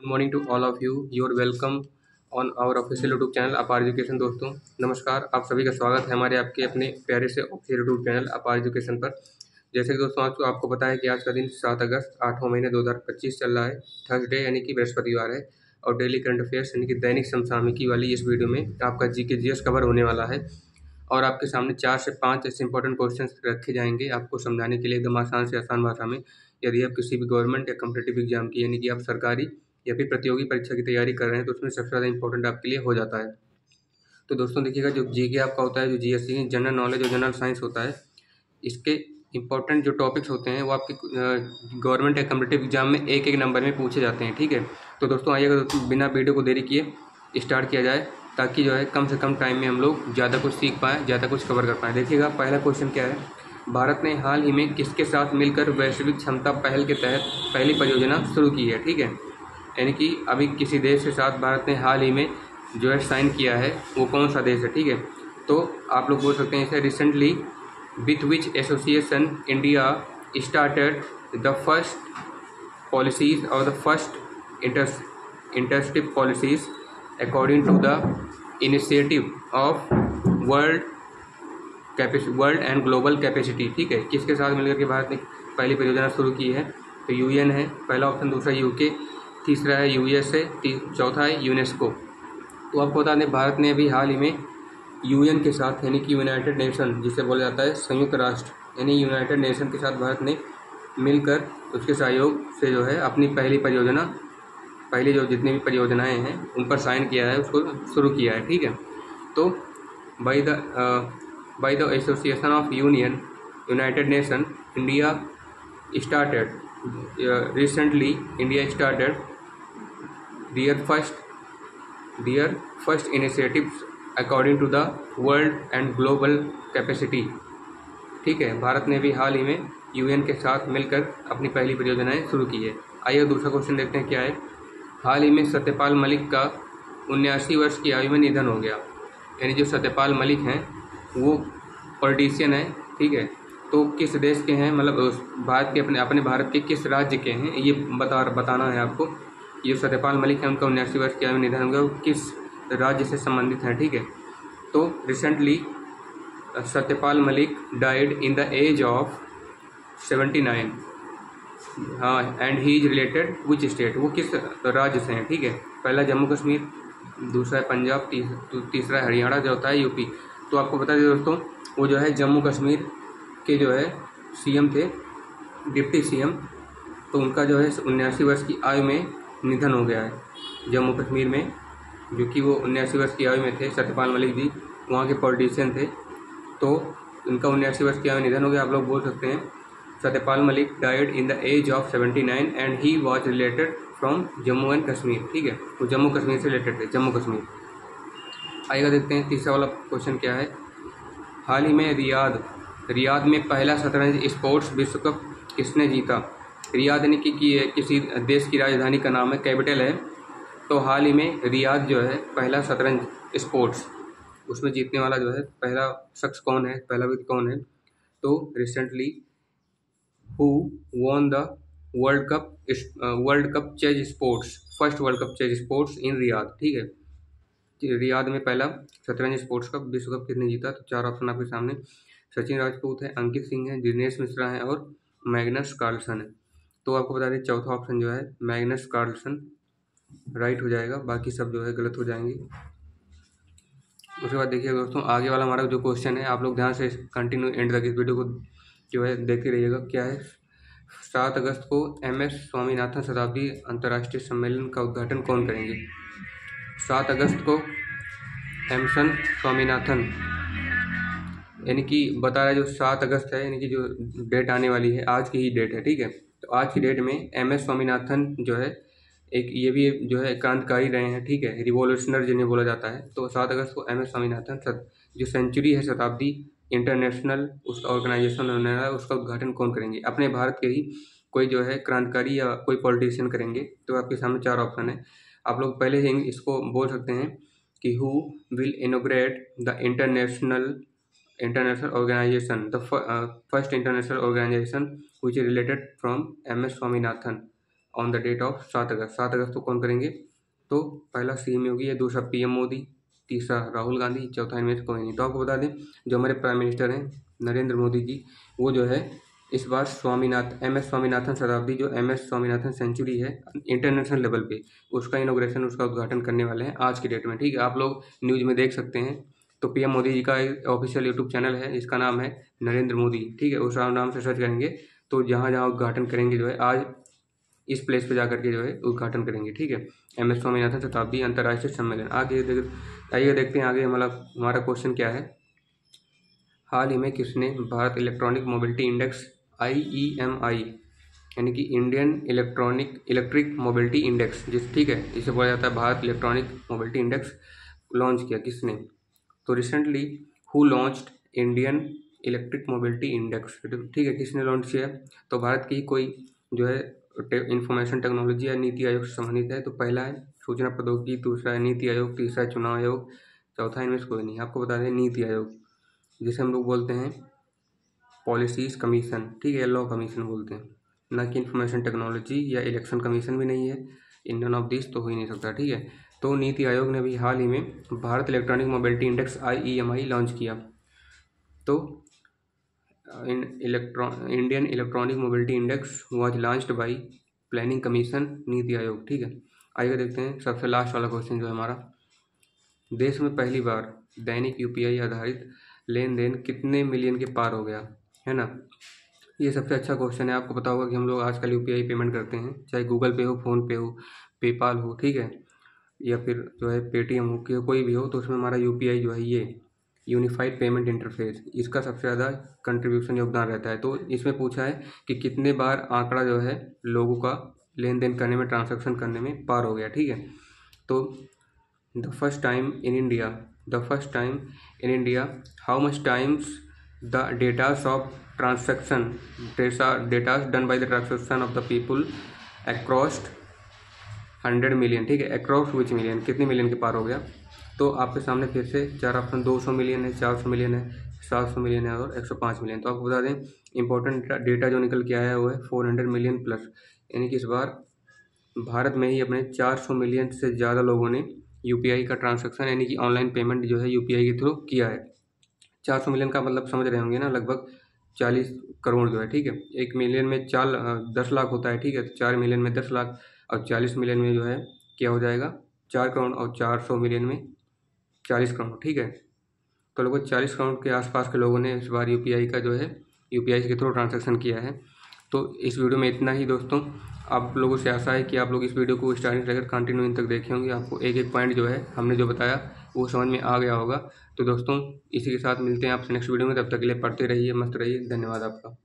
Good morning to all of you. Your welcome on our official YouTube channel Apar education. दोस्तों नमस्कार, आप सभी का स्वागत है हमारे आपके अपने प्यारे से official YouTube channel Apar education पर। जैसे कि दोस्तों आज को आपको पता है कि आज का दिन 7 अगस्त 8वां महीने 2025 चल रहा है। थर्सडे यानी कि बृहस्पतिवार है और डेली करंट अफेयर्स यानी कि दैनिक समसामयिकी वाली इस वीडियो में आपका जीके जीएस कवर होने वाला है और आपके सामने 4 से 5 ऐसे इंपॉर्टेंट क्वेश्चंस रखे जाएंगे आपको समझाने के लिए एकदम आसान से आसान भाषा में। यदि आप किसी भी गवर्नमेंट या कॉम्पिटिटिव एग्जाम की यानी कि आप सरकारी या फिर प्रतियोगी परीक्षा की तैयारी कर रहे हैं तो उसमें सबसे ज़्यादा इंपॉर्टेंट आपके लिए हो जाता है। तो दोस्तों देखिएगा, जो जीके आपका होता है, जो जीएससी जनरल नॉलेज और जनरल साइंस होता है, इसके इंपॉर्टेंट जो टॉपिक्स होते हैं वो आपके गवर्नमेंट या कॉम्पिटिटिव एग्जाम में एक एक नंबर में पूछे जाते हैं। ठीक है, तो दोस्तों आइएगा दोस्तों बिना वीडियो को देरी किए स्टार्ट किया जाए ताकि जो है कम से कम टाइम में हम लोग ज़्यादा कुछ सीख पाएँ, ज़्यादा कुछ कवर कर पाएँ। देखिएगा पहला क्वेश्चन क्या है, भारत ने हाल ही में किसके साथ मिलकर वैश्विक क्षमता पहल के तहत पहली परियोजना शुरू की है। ठीक है, यानी कि अभी किसी देश के साथ भारत ने हाल ही में जो है साइन किया है, वो कौन सा देश है। ठीक है, तो आप लोग बोल सकते हैं इसे recently with which association India started the first policies और the first internship policies according to the initiative of world and global capacity. ठीक है, किसके साथ मिलकर के भारत ने पहली परियोजना शुरू की है, तो यूएन है पहला ऑप्शन, दूसरा यूके, तीसरा है यूएसए, चौथा है यूनेस्को। तो आपको बता दें भारत ने अभी हाल ही में यूएन के साथ यानी कि यूनाइटेड नेशन जिसे बोला जाता है संयुक्त राष्ट्र यानी यूनाइटेड नेशन के साथ भारत ने मिलकर उसके सहयोग से जो है अपनी पहली जो जितनी भी परियोजनाएं हैं उन पर साइन किया है, उसको शुरू किया है। ठीक है, तो by the association of United nation India started their first initiatives according to the world and global capacity। ठीक है, भारत ने भी हाल ही में यूएन के साथ मिलकर अपनी पहली परियोजनाएं शुरू की है। आइए दूसरा क्वेश्चन देखते हैं क्या है, हाल ही में सत्यपाल मलिक का 79 वर्ष की आयु में निधन हो गया। यानी जो सत्यपाल मलिक हैं वो पॉलिटिशियन है। ठीक है, तो किस देश के हैं, मतलब भारत के अपने भारत के किस राज्य के हैं ये बताना है आपको। ये सत्यपाल मलिक हैं, उनका 79 वर्ष की आयु में निधन हो गया, वो किस राज्य से संबंधित हैं। ठीक है, तो recently Satyapal Malik died in the age of 79। हाँ, and he is related which state, वो किस राज्य से हैं। ठीक है, पहला जम्मू कश्मीर, दूसरा है पंजाब, तीसरा है हरियाणा, चौथा है यूपी। तो आपको बता दें दोस्तों, वो जो है जम्मू कश्मीर के जो है सीएम थे, डिप्टी सीएम। तो उनका जो है 79 वर्ष की आयु में निधन हो गया है जम्मू कश्मीर में, जो कि वो 79 वर्ष की आयु में थे। सत्यपाल मलिक जी वहाँ के पॉलिटिशियन थे, तो उनका 79 वर्ष की आयु में निधन हो गया। आप लोग बोल सकते हैं Satyapal Malik died in the age of 79 and he was related from Jammu and Kashmir. ठीक है, वो जम्मू कश्मीर से रिलेटेड थे, जम्मू कश्मीर। आइएगा देखते हैं तीसरा वाला क्वेश्चन क्या है, हाल ही में रियाद में पहला शतरंज स्पोर्ट्स विश्व कप किसने जीता। रियाद यानी कि किसी देश की राजधानी का नाम है, कैपिटल है। तो हाल ही में रियाद जो है पहला शतरंज स्पोर्ट्स उसमें जीतने वाला जो है पहला शख्स कौन है, पहला व्यक्ति कौन है, तो recently who won the world cup chase sports, first world cup chase sports in Riyadh. ठीक है, रियाद में पहला शतरंज स्पोर्ट्स कप विश्व कप किसने जीता, तो 4 ऑप्शन आपके सामने, सचिन राजपूत है, अंकित सिंह है, दिनेश मिश्रा है और मैग्नस कार्लसन है। तो आपको बता दें चौथा ऑप्शन जो है मैग्नस कार्लसन राइट हो जाएगा, बाकी सब जो है गलत हो जाएंगे। उसके बाद देखिए दोस्तों आगे वाला हमारा जो क्वेश्चन है, आप लोग ध्यान से कंटिन्यू एंड तक इस वीडियो को जो है देखते रहिएगा। क्या है, 7 अगस्त को MS स्वामीनाथन शताब्दी अंतर्राष्ट्रीय सम्मेलन का उद्घाटन कौन करेंगे। 7 अगस्त को एमसन स्वामीनाथन यानी कि बता रहा है जो 7 अगस्त है, यानी कि जो डेट आने वाली है आज की ही डेट है। ठीक है, तो आज की डेट में MS स्वामीनाथन जो है एक ये भी जो है क्रांतिकारी रहे हैं। ठीक है, रिवोल्यूशनर जिन्हें बोला जाता है। तो 7 अगस्त को MS स्वामीनाथन जो सेंचुरी है शताब्दी इंटरनेशनल उसका ऑर्गेनाइजेशन होने वाला है, उसका उद्घाटन कौन करेंगे। अपने भारत के ही कोई जो है क्रांतिकारी या कोई पॉलिटिशियन करेंगे। तो आपके सामने 4 ऑप्शन है, आप लोग पहले ही इसको बोल सकते हैं कि who will inaugurate the international organization, first international organization which is related from MS Swaminathan. On the date of 7 अगस्त को कौन करेंगे? तो पहला सीएम योगी है, दूसरा पीएम मोदी, तीसरा राहुल गांधी, चौथा इनमें से कोई नहीं। तो आपको बता दें जो हमारे प्राइम मिनिस्टर हैं नरेंद्र मोदी जी, वो जो है इस बार MS स्वामीनाथन शताब्दी, जो MS स्वामीनाथन सेंचुरी है इंटरनेशनल लेवल पे, उसका इनॉग्रेशन, उसका उद्घाटन करने वाले हैं आज की डेट में। ठीक है, आप लोग न्यूज़ में देख सकते हैं। तो पीएम मोदी जी का ऑफिशियल यूट्यूब चैनल है, इसका नाम है नरेंद्र मोदी। ठीक है, उस नाम से सर्च करेंगे तो जहाँ जहाँ उद्घाटन करेंगे जो है आज इस प्लेस पे जाकर के जो है उद्घाटन करेंगे। ठीक है, MS स्वामीनाथन शताब्दी अंतर्राष्ट्रीय सम्मेलन। आइए देखते हैं आगे हमारा क्वेश्चन क्या है। हाल ही में किसने Bharat electronic mobility index IEMI यानी कि इंडियन इलेक्ट्रिक मोबिलिटी इंडेक्स, ठीक है, इसे बोला जाता है Bharat electronic mobility index, launch किया किसने? तो recently who launched Indian electric mobility index? ठीक है, किसने लॉन्च किया? तो भारत की कोई जो है इंफॉर्मेशन टेक्नोलॉजी या नीति आयोग से संबंधित है। तो पहला है सूचना प्रौद्योगिकी, दूसरा है नीति आयोग, तीसरा है चुनाव आयोग, चौथा इनमें से कोई नहीं। आपको बता दें नीति आयोग, जिसे हम लोग बोलते हैं पॉलिसीज कमीशन, ठीक है, लॉ कमीशन बोलते हैं, ना कि इंफॉर्मेशन टेक्नोलॉजी या इलेक्शन कमीशन भी नहीं है। इंडियन ऑफ दिस तो हो ही नहीं सकता। ठीक है, तो नीति आयोग ने भी हाल ही में Bharat electronic mobility index IEMI launch किया। तो Indian electronic mobility index was launched by planning commission, NITI Aayog. ठीक है, आइए देखते हैं सबसे लास्ट वाला क्वेश्चन जो है हमारा। देश में पहली बार दैनिक UPI आधारित लेन देन कितने मिलियन के पार हो गया है ना? ये सबसे अच्छा क्वेश्चन है। आपको पता होगा कि हम लोग आजकल UPI पेमेंट करते हैं, चाहे गूगल पे हो, फ़ोनपे हो, पेपाल हो, ठीक है, या फिर जो है पेटीएम हो, कि कोई भी हो, तो उसमें हमारा UPI जो है ये यूनिफाइड पेमेंट इंटरफेस, इसका सबसे ज़्यादा कंट्रीब्यूशन योगदान रहता है। तो इसमें पूछा है कि कितने बार आंकड़ा जो है लोगों का लेन देन करने में, ट्रांजेक्शन करने में पार हो गया। ठीक है, तो the first time in India how much times the data of transaction data done by the transaction of the people across 100 million। ठीक है, अक्रॉस विच मिलियन, कितने मिलियन के पार हो गया? तो आपके सामने फिर से चार ऑप्शन, 200 मिलियन है, 400 मिलियन है, 700 मिलियन है और 105 मिलियन। तो आपको बता दें इंपॉर्टेंट डेटा जो निकल के आया है वो है 400 मिलियन प्लस, यानी कि इस बार भारत में ही अपने 400 मिलियन से ज़्यादा लोगों ने UPI का ट्रांजेक्शन यानी कि ऑनलाइन पेमेंट जो है UPI के थ्रू किया है। 400 मिलियन का मतलब समझ रहे होंगे ना, लगभग 40 करोड़ जो है। ठीक है, 1 मिलियन में 10 लाख होता है। ठीक है, तो 4 मिलियन में 10 लाख और 40 मिलियन में जो है क्या हो जाएगा 4 करोड़ और 400 मिलियन में 40 करोड़। ठीक है, तो लगभग 40 करोड़ के आसपास के लोगों ने इस बार UPI का जो है UPI के थ्रू ट्रांजेक्शन किया है। तो इस वीडियो में इतना ही दोस्तों। आप लोगों से आशा है कि आप लोग इस वीडियो को स्टार्टिंग से लेकर कंटिन्यू इन तक देखे होंगे, आपको एक एक पॉइंट जो है हमने जो बताया वो समझ में आ गया होगा। तो दोस्तों इसी के साथ मिलते हैं आपसे नेक्स्ट वीडियो में, तब तक के लिए पढ़ते रहिए, मस्त रहिए, धन्यवाद आपका।